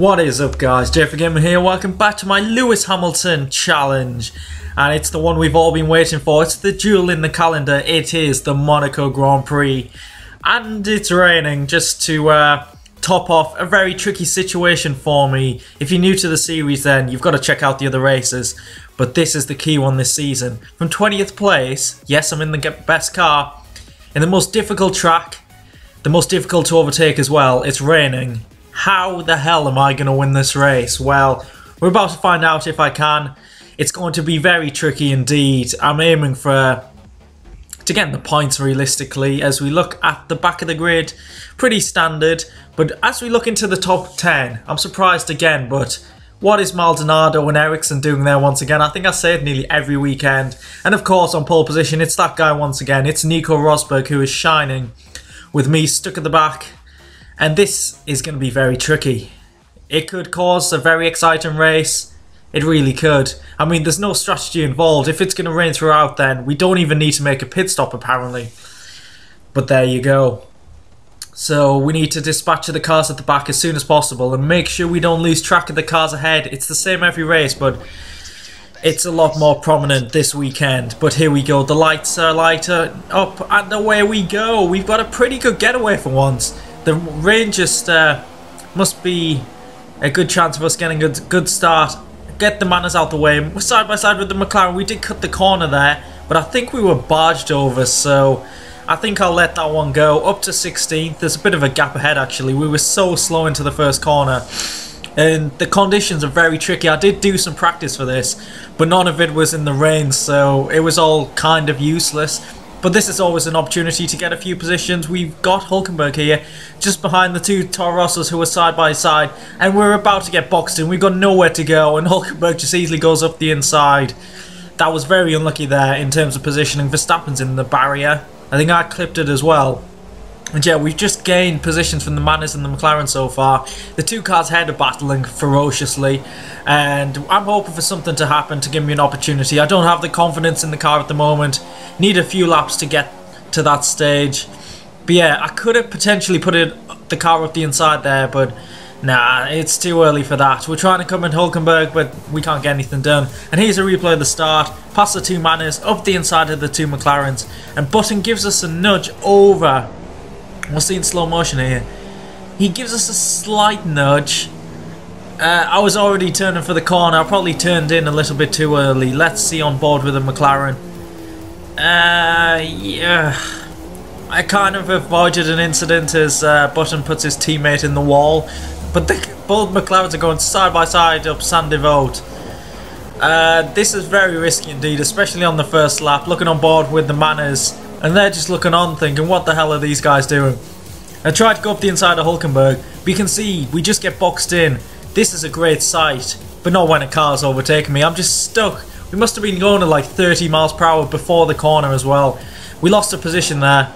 What is up, guys? JayFerGaming here. Welcome back to my Lewis Hamilton challenge, and it's the one we've all been waiting for. It's the jewel in the calendar. It is the Monaco Grand Prix, and it's raining. Just to top off a very tricky situation for me. If you're new to the series, then you've got to check out the other races, but this is the key one this season. From 20th place, yes, I'm in the best car, in the most difficult track, the most difficult to overtake as well. It's raining. How the hell am I going to win this race? Well, we're about to find out if I can. It's going to be very tricky indeed. I'm aiming to get the points realistically. As we look at the back of the grid, pretty standard. But as we look into the top 10, I'm surprised again, but what is Maldonado and Ericsson doing there once again? I think I say it nearly every weekend. And of course, on pole position, it's that guy once again. It's Nico Rosberg who is shining, with me stuck at the back. And this is going to be very tricky. It could cause a very exciting race. It really could. I mean, there's no strategy involved. If it's going to rain throughout, then we don't even need to make a pit stop, apparently. But there you go. So we need to dispatch the cars at the back as soon as possible and make sure we don't lose track of the cars ahead. It's the same every race, but it's a lot more prominent this weekend. But here we go. The lights are lighter up and away we go. We've got a pretty good getaway for once. The rain just must be a good chance of us getting a good start. Get the manners out the way. We're side by side with the McLaren. We did cut the corner there, but I think we were barged over, so I think I'll let that one go. Up to 16th. There's a bit of a gap ahead, actually. We were so slow into the first corner, and the conditions are very tricky. I did do some practice for this, but none of it was in the rain, so it was all kind of useless. But this is always an opportunity to get a few positions. We've got Hulkenberg here, just behind the two Toro Rossos who are side by side, and we're about to get boxed in. We've got nowhere to go, and Hulkenberg just easily goes up the inside. That was very unlucky there in terms of positioning. Verstappen's in the barrier. I think I clipped it as well. And yeah, we've just gained positions from the Manners and the McLaren so far. The two cars ahead are battling ferociously, and I'm hoping for something to happen to give me an opportunity. I don't have the confidence in the car at the moment. Need a few laps to get to that stage. But yeah, I could have potentially put the car up the inside there, but nah, it's too early for that. We're trying to come in Hulkenberg, but we can't get anything done. And here's a replay of the start. Past the two Manners, up the inside of the two McLarens, and Button gives us a nudge over. We'll see in slow motion here. He gives us a slight nudge. I was already turning for the corner. I probably turned in a little bit too early. Let's see on board with the McLaren. Yeah. I kind of avoided an incident as Button puts his teammate in the wall. But both McLarens are going side by side up Sandy Vote. This is very risky indeed, especially on the first lap. Looking on board with the Manners, and they're just looking on thinking, what the hell are these guys doing? I tried to go up the inside of Hulkenberg, but you can see we just get boxed in. This is a great sight, but not when a car's overtaking me. I'm just stuck. We must have been going at like 30 miles per hour before the corner as well. We lost a position there,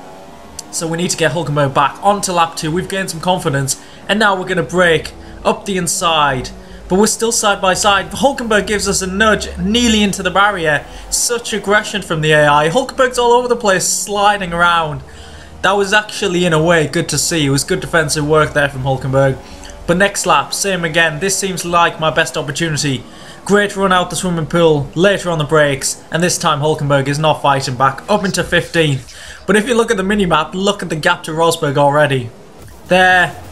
so we need to get Hulkenberg back onto lap 2. We've gained some confidence, and now we're going to brake up the inside. But we're still side by side. Hulkenberg gives us a nudge nearly into the barrier. Such aggression from the AI. Hulkenberg's all over the place, sliding around. That was actually, in a way, good to see. It was good defensive work there from Hulkenberg. But next lap, same again. This seems like my best opportunity. Great run out the swimming pool, later on the brakes, and this time Hulkenberg is not fighting back, up into 15th. But if you look at the minimap, look at the gap to Rosberg already. There.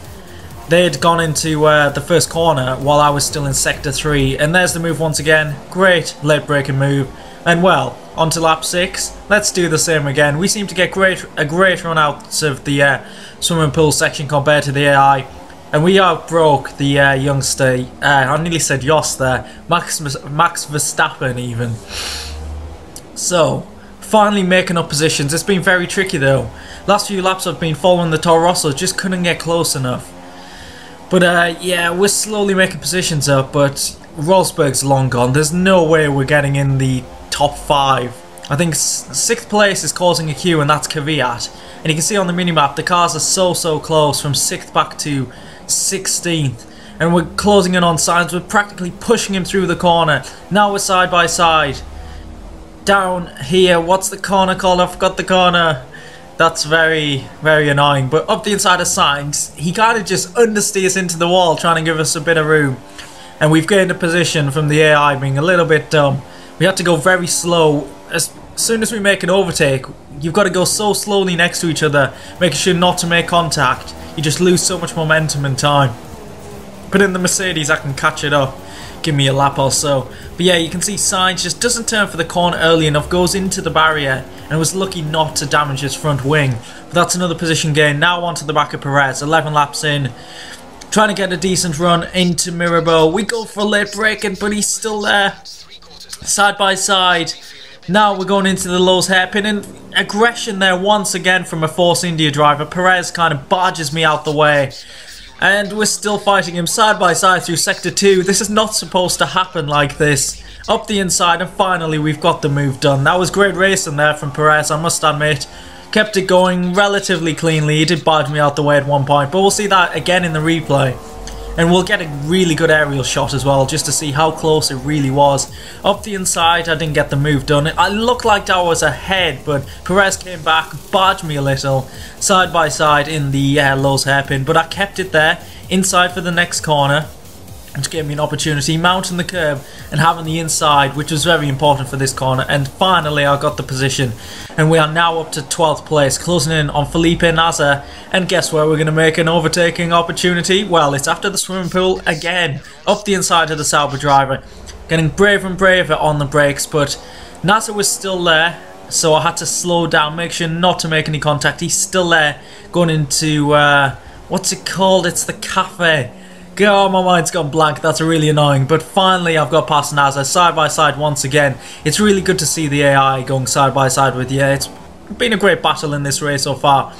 They had gone into the first corner while I was still in Sector 3. And there's the move once again. Great late braking move. And well, on to lap 6. Let's do the same again. We seem to get a great run out of the swimming pool section compared to the AI. And we outbroke the youngster. I nearly said Jos there. Max Verstappen even. So, finally making up positions. It's been very tricky though. Last few laps I've been following the Toro Rosso. Just couldn't get close enough. But yeah, we're slowly making positions up, but Rosberg's long gone. There's no way we're getting in the top 5. I think 6th place is causing a queue, and that's Kvyat. And you can see on the minimap, the cars are so close from 6th back to 16th. And we're closing in on Sainz. We're practically pushing him through the corner. Now we're side by side. Down here, what's the corner called? I forgot the corner. That's very, very annoying. But up the inside of Sainz, he kind of just understeers into the wall, trying to give us a bit of room. And we've gained a position from the AI being a little bit dumb. We have to go very slow. As soon as we make an overtake, you've got to go so slowly next to each other, making sure not to make contact. You just lose so much momentum and time. But in the Mercedes, I can catch it up. Give me a lap or so. But yeah, you can see Sainz just doesn't turn for the corner early enough, goes into the barrier, and was lucky not to damage his front wing. But that's another position gain. Now onto the back of Perez, 11 laps in. Trying to get a decent run into Mirabeau. We go for a late braking, but he's still there. Side by side. Now we're going into the Lowe's hairpin, and aggression there once again from a Force India driver. Perez kind of barges me out the way. And we're still fighting him side by side through Sector 2. This is not supposed to happen like this. Up the inside, and finally we've got the move done. That was great racing there from Perez, I must admit. Kept it going relatively cleanly. He did barge me out the way at one point, but we'll see that again in the replay. And we'll get a really good aerial shot as well, just to see how close it really was. Up the inside, I didn't get the move done. I looked like I was ahead, but Perez came back, barged me a little, side by side in the Lowe's hairpin. But I kept it there, inside for the next corner, which gave me an opportunity, mounting the curb and having the inside, which was very important for this corner. And finally I got the position, and we are now up to 12th place, closing in on Felipe Nasr. And guess where we're going to make an overtaking opportunity? Well, it's after the swimming pool again, up the inside of the Sauber driver, getting braver and braver on the brakes. But Nasr was still there, so I had to slow down, make sure not to make any contact. He's still there, going into what's it called? It's the cafe. God, my mind's gone blank. That's really annoying. But finally, I've got past Nasr side by side once again. It's really good to see the AI going side by side with you. It's been a great battle in this race so far,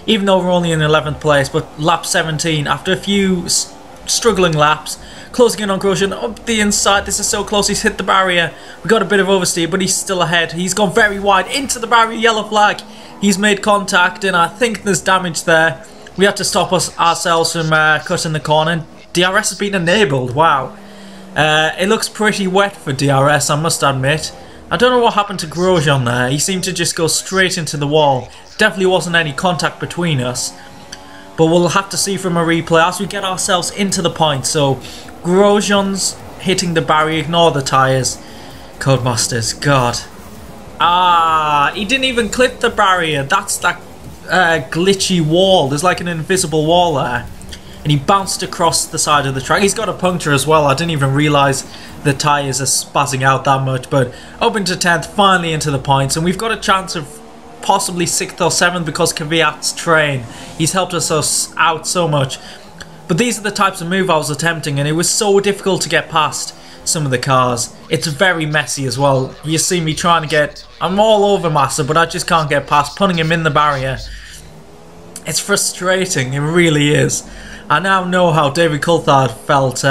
even though we're only in 11th place. But lap 17, after a few struggling laps, closing in on Grosjean up the inside. This is so close. He's hit the barrier. We got a bit of oversteer, but he's still ahead. He's gone very wide into the barrier. Yellow flag. He's made contact, and I think there's damage there. We have to stop ourselves from cutting the corner. DRS has been enabled. Wow. It looks pretty wet for DRS, I must admit. I don't know what happened to Grosjean there. He seemed to just go straight into the wall. Definitely wasn't any contact between us. But we'll have to see from a replay as we get ourselves into the point. So Grosjean's hitting the barrier. Ignore the tyres. Codemasters. God. Ah, he didn't even clip the barrier. That's that glitchy wall. There's like an invisible wall there. And he bounced across the side of the track. He's got a puncture as well. I didn't even realise the tyres are spazzing out that much. But up into 10th, finally into the points. And we've got a chance of possibly 6th or 7th because Kvyat's train. He's helped us out so much. But these are the types of move I was attempting, and it was so difficult to get past some of the cars. It's very messy as well. You see me trying to get... I'm all over Massa, but I just can't get past, putting him in the barrier. It's frustrating, it really is. I now know how David Coulthard felt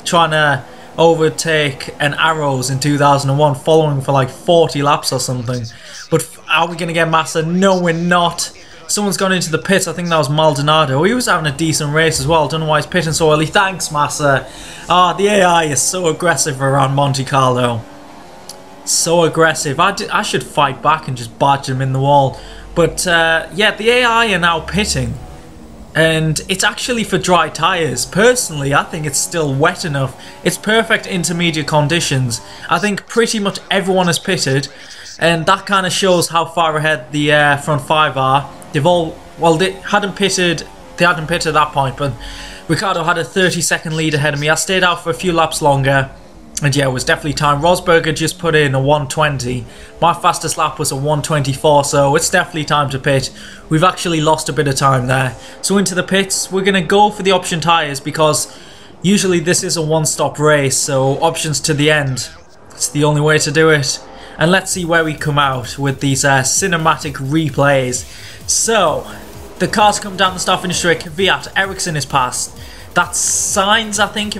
trying to overtake an Arrows in 2001, following for like 40 laps or something. But are we going to get Massa? No, we're not. Someone's gone into the pits. I think that was Maldonado. He was having a decent race as well. Don't know why he's pitting so early. Thanks, Massa. The AI is so aggressive around Monte Carlo. So aggressive. I should fight back and just barge him in the wall. But yeah, the AI are now pitting. And it's actually for dry tyres. Personally, I think it's still wet enough. It's perfect intermediate conditions. I think pretty much everyone has pitted. And that kind of shows how far ahead the front five are. They've all, well, they hadn't pitted at that point, but Ricciardo had a 30-second lead ahead of me. I stayed out for a few laps longer, and yeah, it was definitely time. Rosberg just put in a 120. My fastest lap was a 124, so it's definitely time to pit. We've actually lost a bit of time there. So into the pits, we're going to go for the option tyres because usually this is a one-stop race, so options to the end. It's the only way to do it. And let's see where we come out with these cinematic replays. So, the cars come down the start-finish straight. Kvyat, Ericsson is passed. That's Sainz, I think.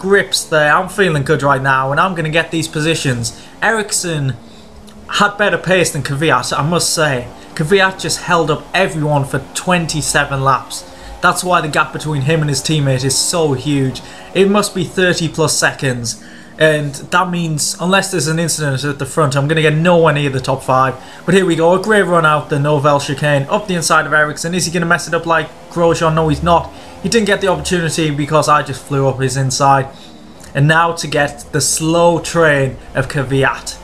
grips there. I'm feeling good right now, and I'm going to get these positions. Ericsson had better pace than Kvyat, I must say. Kvyat just held up everyone for 27 laps. That's why the gap between him and his teammate is so huge. It must be 30 plus seconds. And that means, unless there's an incident at the front, I'm going to get nowhere near the top 5. But here we go, a great run out the Novell chicane, up the inside of Ericsson. Is he going to mess it up like Grosjean? No, he's not. He didn't get the opportunity because I just flew up his inside. And now to get the slow train of Kvyat.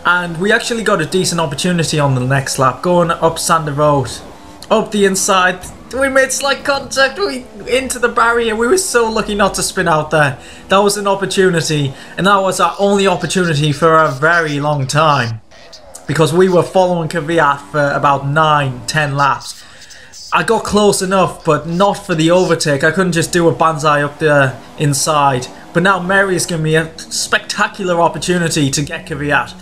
And we actually got a decent opportunity on the next lap, going up Sander Road. Up the inside, we made slight contact, into the barrier. We were so lucky not to spin out there. That was an opportunity, and that was our only opportunity for a very long time. Because we were following Kvyat for about 9-10 laps. I got close enough, but not for the overtake. I couldn't just do a banzai up the inside. But now Mary is giving me a spectacular opportunity to get Kvyat.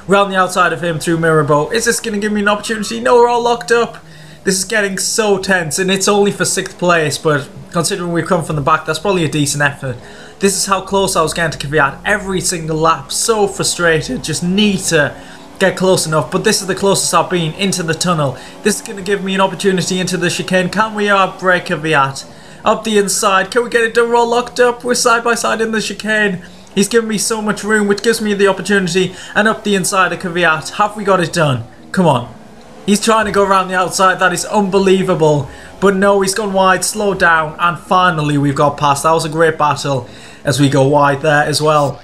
Round the outside of him through Mirabeau. Is this going to give me an opportunity? No, we're all locked up. This is getting so tense, and it's only for 6th place, but considering we've come from the back, that's probably a decent effort. This is how close I was getting to Kvyat every single lap. So frustrated, just need to get close enough, but this is the closest I've been into the tunnel. This is going to give me an opportunity into the chicane. Can we break Kvyat? Up the inside, can we get it done? We're all locked up, we're side by side in the chicane. He's given me so much room, which gives me the opportunity, and up the inside of Kvyat. Have we got it done? Come on. He's trying to go around the outside. That is unbelievable. But no, he's gone wide, slowed down, and finally we've got past. That was a great battle as we go wide there as well.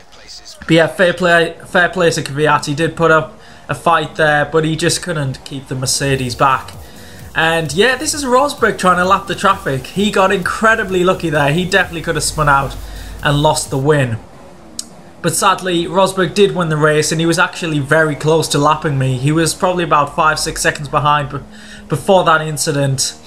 But yeah, fair play to Kvyat. He did put up a fight there, but he just couldn't keep the Mercedes back. And yeah, this is Rosberg trying to lap the traffic. He got incredibly lucky there. He definitely could have spun out and lost the win. But sadly, Rosberg did win the race, and he was actually very close to lapping me. He was probably about 5-6 seconds behind before that incident.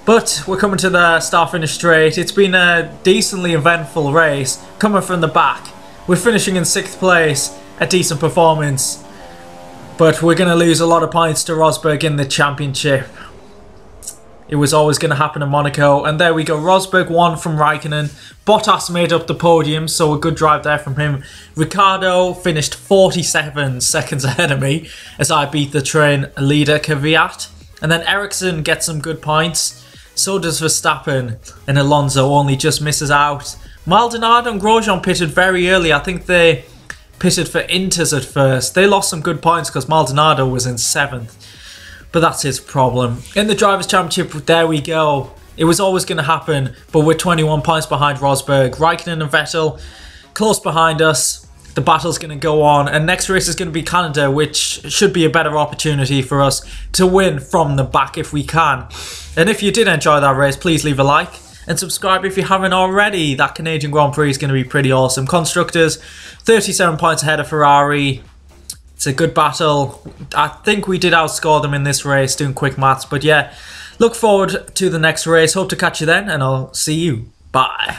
But we're coming to the start-finish straight. It's been a decently eventful race, coming from the back. We're finishing in 6th place, a decent performance. But we're going to lose a lot of points to Rosberg in the championship. It was always going to happen in Monaco. And there we go. Rosberg won from Raikkonen. Bottas made up the podium, so a good drive there from him. Ricciardo finished 47 seconds ahead of me as I beat the train leader Kvyat. And then Ericsson gets some good points. So does Verstappen. And Alonso only just misses out. Maldonado and Grosjean pitted very early. I think they pitted for Inters at first. They lost some good points because Maldonado was in 7th. But that's his problem. In the Drivers' Championship, there we go. It was always going to happen, but we're 21 points behind Rosberg. Raikkonen and Vettel close behind us. The battle's going to go on, and next race is going to be Canada, which should be a better opportunity for us to win from the back if we can. And if you did enjoy that race, please leave a like and subscribe if you haven't already. That Canadian Grand Prix is going to be pretty awesome. Constructors, 37 points ahead of Ferrari. It's a good battle. I think we did outscore them in this race, doing quick maths. But yeah, look forward to the next race. Hope to catch you then, and I'll see you. Bye.